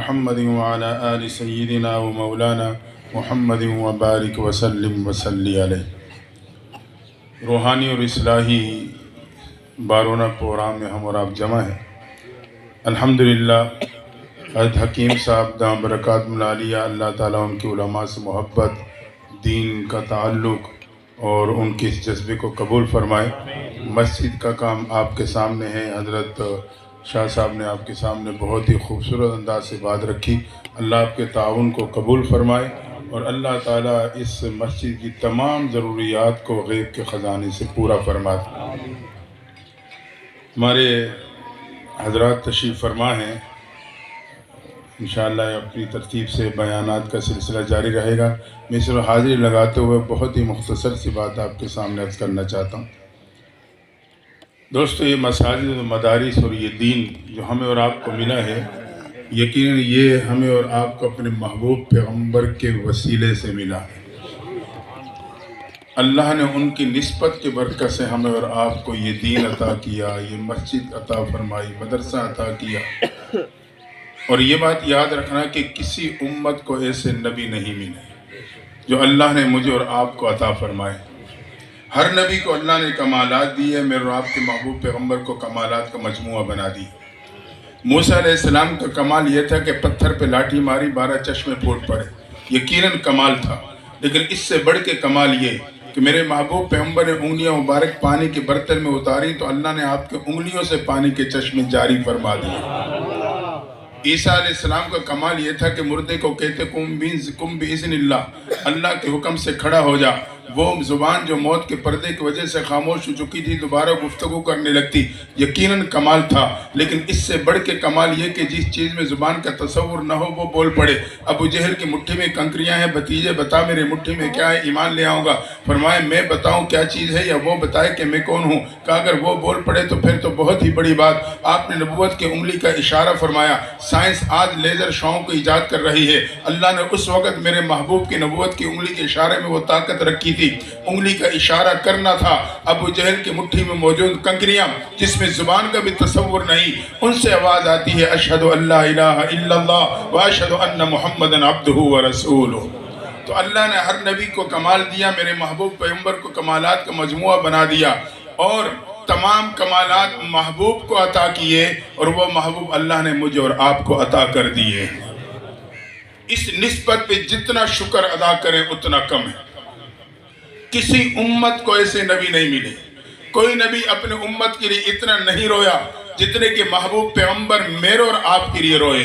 محمد وعلى آل سيدنا ومولانا محمد وبارک وسلم وصلی علیہ۔ روحانی اور اصلاحی بارونہ پروگرام میں ہم اور آپ جمع ہیں۔ الحمدللہ حضرت حکیم صاحب دام برکات ملالیہ، اللہ تعالیٰ ان کے علماء سے محبت، دین کا تعلق اور ان کے اس جذبے کو قبول فرمائے۔ مسجد کا کام آپ کے سامنے ہے، حضرت شاہ صاحب نے آپ کے سامنے بہت ہی خوبصورت انداز سے بات رکھی۔ اللہ آپ کے تعاون کو قبول فرمائے اور اللہ تعالیٰ اس مسجد کی تمام ضروریات کو غیب کے خزانے سے پورا فرمائے۔ ہمارے حضرات تشریف فرما ہیں، انشاءاللہ اپنی ترتیب سے بیانات کا سلسلہ جاری رہے گا۔ میں اس وقت حاضری لگاتے ہوئے بہت ہی مختصر سی بات آپ کے سامنے عرض کرنا چاہتا ہوں۔ دوستو، یہ مساجد و مدارس اور یہ دین جو ہمیں اور آپ کو ملا ہے، یقیناً یہ ہمیں اور آپ کو اپنے محبوب پیغمبر کے وسیلے سے ملا ہے۔ اللہ نے ان کی نسبت کے برکت سے ہمیں اور آپ کو یہ دین عطا کیا، یہ مسجد عطا فرمائی، مدرسہ عطا کیا۔ اور یہ بات یاد رکھنا کہ کسی امت کو ایسے نبی نہیں ملے جو اللہ نے مجھے اور آپ کو عطا فرمائے۔ ہر نبی کو اللہ نے کمالات دی ہے، میرے اور آپ کے محبوب پیغمبر کو کمالات کا مجموعہ بنا دی۔ موسیٰ علیہ السلام کا کمال یہ تھا کہ پتھر پہ لاٹھی ماری 12 چشمے پھوٹ پڑے، یقیناً کمال تھا۔ لیکن اس سے بڑھ کے کمال یہ کہ میرے محبوب پیغمبر نے انگلیاں مبارک پانی کے برتن میں اتاری تو اللہ نے آپ کے انگلیوں سے پانی کے چشمے جاری فرما دیے۔ عیسیٰ علیہ السلام کا کمال یہ تھا کہ مردے کو کہتے کم بِإِذْنِ اللہ، اللہ کے حکم سے کھڑا ہو جا۔ وہ زبان جو موت کے پردے کی وجہ سے خاموش ہو چکی تھی دوبارہ گفتگو کرنے لگتی، یقیناً کمال تھا۔ لیکن اس سے بڑھ کے کمال یہ کہ جس چیز میں زبان کا تصور نہ ہو وہ بول پڑے۔ ابو جہل کی مٹھی میں کنکریاں ہیں، بھتیجے بتا میرے مٹھی میں کیا ہے، ایمان لے آؤں گا۔ فرمائے میں بتاؤں کیا چیز ہے یا وہ بتائے کہ میں کون ہوں؟ کہا اگر وہ بول پڑے تو پھر تو بہت ہی بڑی بات۔ آپ نے نبوت کے انگلی کا اشارہ فرمایا۔ سائنس آج لیزر شعاؤں کو ایجاد کر رہی ہے، اللہ نے اس وقت میرے محبوب کی نبوت کی انگلی کے اشارے میں وہ طاقت رکھی تھی، انگلی کا اشارہ کرنا تھا۔ ابو جہل کی مٹھی میں موجود کنکریاں جس میں زبان کا بھی تصور نہیں، ان سے آواز آتی ہے اشہد ان لا الہ الا اللہ و اشہد ان محمد عبدہ و رسولہ۔ تو اللہ نے ہر نبی کو کمال دیا، میرے محبوب پیغمبر کو کمالات کا مجموعہ بنا دیا اور تمام کمالات محبوب کو عطا کیے اور وہ محبوب اللہ نے مجھے اور آپ کو عطا کر دیے۔ اس نسبت پہ جتنا شکر ادا کریں اتنا کم ہے۔ کسی امت کو ایسے نبی نہیں ملے، کوئی نبی اپنے امت کے لیے اتنا نہیں رویا جتنے کہ محبوب پیغمبر میرے اور آپ کے لیے روئے۔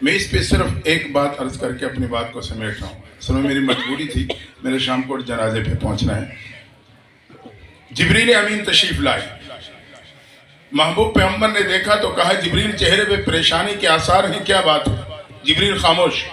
میں اس پہ صرف ایک بات عرض کر کے اپنی بات کو سمیٹ رہا ہوں۔ اصل میں میری مجبوری تھی، میرے شام کو جنازے پہ پہنچنا ہے۔ جبریل امین تشریف لائے، محبوب پیغمبر نے دیکھا تو کہا جبریل چہرے پہ پریشانی کے آثار ہیں، کیا بات ہے؟ جبریل خاموش۔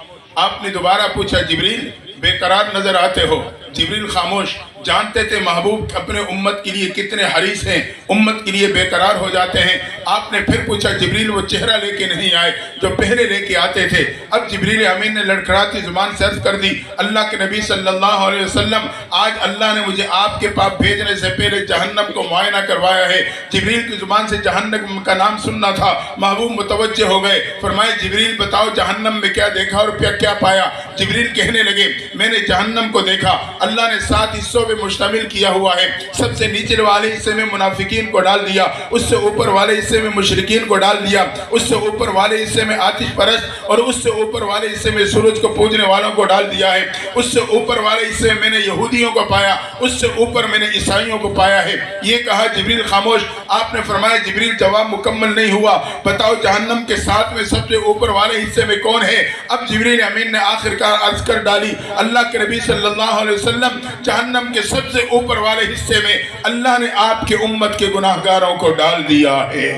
آپ نے دوبارہ پوچھا جبریل بے قرار نظر آتے ہو؟ جبریل خاموش۔ جانتے تھے محبوب اپنے امت کے لیے کتنے حریص ہیں، امت کے لیے بے قرار ہو جاتے ہیں۔ آپ نے پھر پوچھا جبریل وہ چہرہ لے کے نہیں آئے جو پہلے لے کے آتے تھے؟ اب جبریل امین نے لڑکھڑاتی زبان سے عرض کر دی اللہ کے نبی صلی اللہ علیہ وسلم، آج اللہ نے مجھے آپ کے پاس بھیجنے سے پہلے جہنم کو معائنہ کروایا ہے۔ جبریل کی زبان سے جہنم کا نام سننا تھا، محبوب متوجہ ہو گئے۔ فرمائے جبریل بتاؤ جہنم میں کیا دیکھا اور کیا پایا؟ جبریل کہنے لگے میں نے جہنم کو دیکھا، اللہ نے 7 حصوں مشتمل کیا ہوا ہے۔ سب سے نیچے والے حصے میں منافقین کو ڈال دیا، اس سے اوپر والے حصے میں مشرکین کو ڈال دیا، اس سے اوپر والے حصے میں آتش پرست اور اس سے اوپر والے حصے میں سورج کو پوجنے والوں کو ڈال دیا ہے۔ اس سے اوپر والے حصے میں میں نے یہودیوں کو پایا، اس سے اوپر میں نے عیسائیوں کو پایا ہے۔ یہ کہا جبریل خاموش۔ آپ نے فرمایا جبریل جواب مکمل نہیں ہوا، بتاؤ جہنم کے 7 میں سب سے اوپر والے حصے میں کون ہے؟ اب جبریل امین نے آخرکار عرض کر ڈالی اللہ کے نبی صلی اللہ علیہ وسلم جہنم کے سب سے اوپر والے حصے میں اللہ نے آپ کے امت کے گناہگاروں کو ڈال دیا ہے۔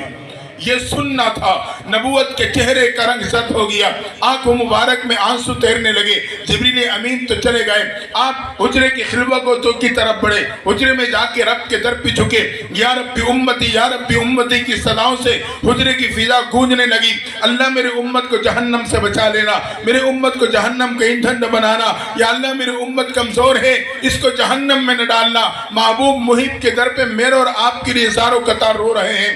یہ سننا تھا، نبوت کے چہرے کا رنگ زرد ہو گیا، آنکھوں مبارک میں آنسو تیرنے لگے۔ جبریل امین تو چلے گئے، آپ حجرے کی خلوتوں کی طرف بڑھے، حجرے میں جا کے رب کے در پہ جھکے، یا رب امتی یا رب امتی کی صداؤں سے حجرے کی فضا گونجنے لگی۔ اللہ میرے امت کو جہنم سے بچا لینا، میرے امت کو جہنم کا ایندھن نہ بنانا، یا اللہ میرے امت کمزور ہے اس کو جہنم میں نہ ڈالنا۔ محبوب محب کے در پہ میرے اور آپ کے لیے ہزاروں قطار رو رہے ہیں،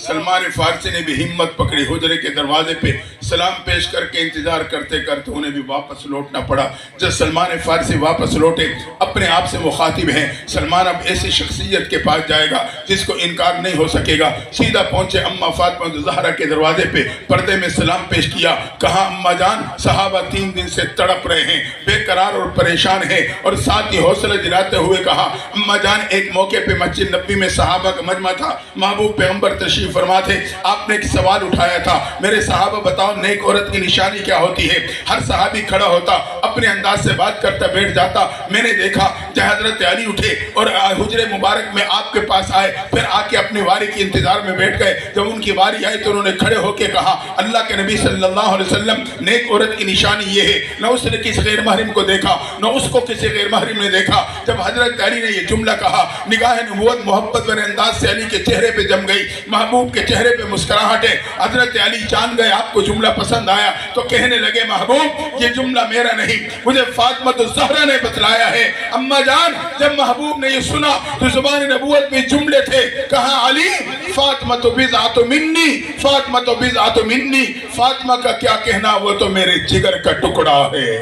سلمان فارسی نے بھی ہمت پکڑی، حجرے کے دروازے پہ سلام پیش کر کے انتظار کرتے کرتے انہیں بھی واپس لوٹنا پڑا۔ جب سلمان فارسی واپس لوٹے، اپنے آپ سے مخاطب ہیں، سلمان اب ایسی شخصیت کے پاس جائے گا جس کو انکار نہیں ہو سکے گا۔ سیدھا پہنچے اماں فاطمہ زہرا کے دروازے پہ، پردے میں سلام پیش کیا، کہا اماں جان صحابہ 3 دن سے تڑپ رہے ہیں، بے قرار اور پریشان ہیں، اور ساتھ ہی حوصلہ دلاتے ہوئے کہا اماں جان ایک موقع پہ مسجد نبی میں صحابہ کا مجمع تھا، محبوب پیغمبر تشریف فرما تھے، آپ نے ایک سوال اٹھایا تھا، میرے صحابہ بتاؤ نیک عورت کی نشانی کیا ہوتی ہے؟ ہر صحابی کھڑا ہوتا، اپنے انداز سے بات کرتا بیٹھ جاتا۔ میں نے دیکھا جب حضرت علی اٹھے اور حجرے مبارک میں آپ کے پاس آئے، پھر آ کے اپنی واری کی انتظار میں بیٹھ گئے، جب ان کی واری آئی تو انہوں نے کھڑے ہو کے کہا اللہ کے نبی صلی اللہ علیہ وسلم نیک عورت کی نشانی یہ ہے، نہ اس نے کسی غیر محرم کو دیکھا نہ اس کو کسی غیر محرم نے دیکھا۔ جب حضرت علی نے یہ جملہ کہا، نگاہ نبوت محبت بڑے انداز سے علی کے چہرے پہ جم گئی، محبوب کے چہرے پہ مسکراہٹ ہے۔ حضرت علی جان گئے آپ کو جملہ پسند آیا تو کہنے لگے محبوب یہ جملہ میرا نہیں، مجھے فاطمہ الزہرا نے بتلایا ہے۔ اماں جان جب محبوب نے یہ سنا تو زبان نبوت میں جملے تھے، کہا علی فاطمہ تو بضعۃ منی، فاطمہ تو بضعۃ منی، فاطمہ کا کیا کہنا وہ تو میرے جگر کا ٹکڑا ہے۔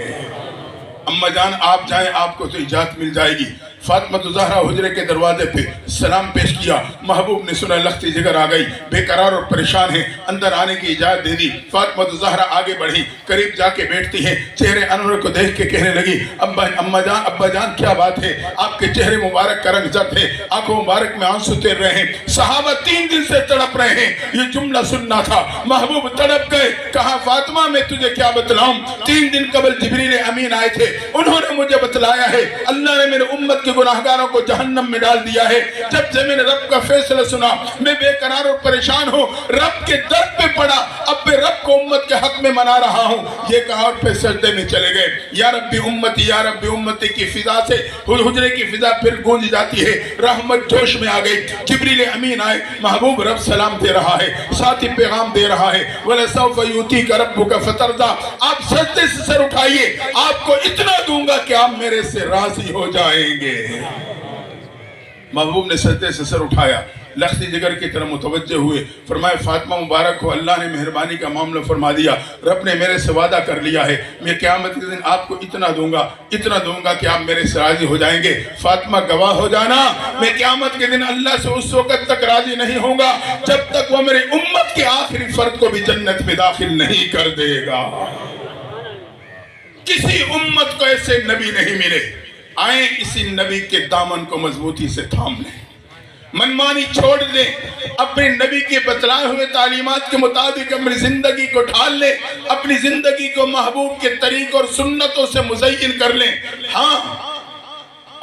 اماں جان آپ جائیں آپ کو تو اجازت مل جائے گی۔ فاطمہ الزہرا حجرے کے دروازے پہ سلام پیش کیا، محبوب نے سنا لختی جگر آ گئی، بے قرار اور پریشان ہے، اندر آنے کی اجازت دے دی۔ فاطمہ الزہرا آگے بڑھی، قریب جا کے بیٹھتی ہیں، چہرے انور کو دیکھ کے کہنے لگی اماں جان ابا جان کیا بات ہے؟ آپ کے چہرے مبارک کا رنگ زرد ہے، آنکھوں مبارک میں آنسو تیر رہے ہیں، صحابہ 3 دن سے تڑپ رہے ہیں، یہ جملہ سننا تھا۔ محبوب تڑپ گئے، کہا فاطمہ میں تجھے کیا بتلاؤں؟ 3 دن قبل جبریل امین آئے تھے، انہوں نے مجھے بتلایا ہے اللہ نے میرے امت کے گناہگاروں کو جہنم میں ڈال دیا ہے۔ جب سے میں نے رب کا فیصلہ سنا میں بے قرار اور پریشان ہوں، رب کے در پہ پڑا، اب میں رب کو امت کے حق میں منا رہا ہوں۔ یہ کہا اور پھر سجدے میں چلے گئے۔ یا ربی امتی کی فضا سے حجرے کی فضا پھر گونج جاتی ہے، رحمت جوش میں آ گئی، جبریل امین آئے، محبوب رب سلام دے رہا ہے، ساتھ ہی پیغام دے رہا ہے وَلَسَوْفَ يُؤْتِيكَ رَبُّكَ فَتَرْضَىٰ، آپ سجدے سے سر اٹھائیے، آپ کو اتنا دوں گا کہ آپ میرے سے راضی ہو جائیں گے۔ محبوب نے سجدے سے سر اٹھایا، لختی جگر کی طرف متوجہ ہوئے، فرمائے فاطمہ مبارک ہو، اللہ نے مہربانی کا معاملہ فرما دیا، رب نے میرے سے وعدہ کر لیا ہے میں قیامت کے دن آپ کو اتنا دوں گا کہ آپ میرے سے راضی ہو جائیں گے۔ فاطمہ گواہ ہو جانا میں قیامت کے دن اللہ سے اس وقت تک راضی نہیں ہوں گا جب تک وہ میرے امت کے آخری فرد کو بھی جنت میں داخل نہیں کر دے گا۔ کسی امت کو ایسے نبی نہیں ملے، آئیں اسی نبی کے دامن کو مضبوطی سے تھام لیں، منمانی چھوڑ دیں، اپنے نبی کے بتلائے ہوئے تعلیمات کے مطابق اپنی زندگی کو ڈھال لیں، اپنی زندگی کو محبوب کے طریق اور سنتوں سے مزین کر لیں۔ ہاں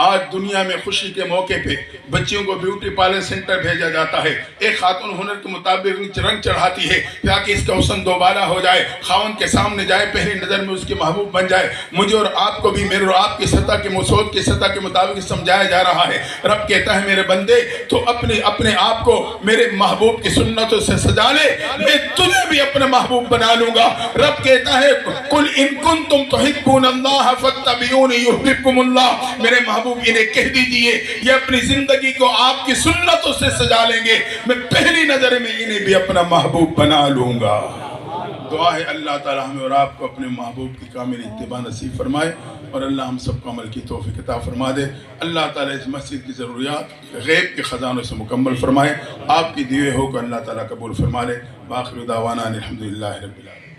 آج دنیا میں خوشی کے موقع پہ بچیوں کو بیوٹی پارلر سینٹر بھیجا جاتا ہے، ایک خاتون ہنر کے مطابق رنگ چڑھاتی ہے تاکہ اس کا حسن دوبالا ہو جائے، خاون کے سامنے جائے، پہلی نظر میں اس کے محبوب بن جائے۔ مجھے اور آپ کو بھی میرے اور آپ کی سطح کے مسعود کی سطح کے مطابق سمجھایا جا رہا ہے۔ رب کہتا ہے میرے بندے تو اپنے آپ کو میرے محبوب کی سنتوں سے سجا لے، میں تجھے بھی اپنا محبوب بنا لوں گا۔ رب کہتا ہے قل ان کنتم تحبون اللہ فاتبعونی یحببکم اللہ، میرے محبوب انہیں کہہ دیجئے یہ اپنی زندگی کو آپ کی سنتوں سے سجا لیں گے، میں پہلی نظر میں انہیں بھی اپنا محبوب بنا لوں گا۔ دعا ہے اللہ تعالی ہمیں اور آپ کو اپنے محبوب کی کامل اتباع نصیب فرمائے، اور اللہ ہم سب کو عمل کی توفیق عطا فرما دے۔ اللہ تعالی اس مسجد کی ضروریات غیب کے خزانوں سے مکمل فرمائے، آپ کی دیوے ہو کو اللہ تعالی قبول فرما لے۔ وآخر دعوانا الحمدللہ رب العالمین۔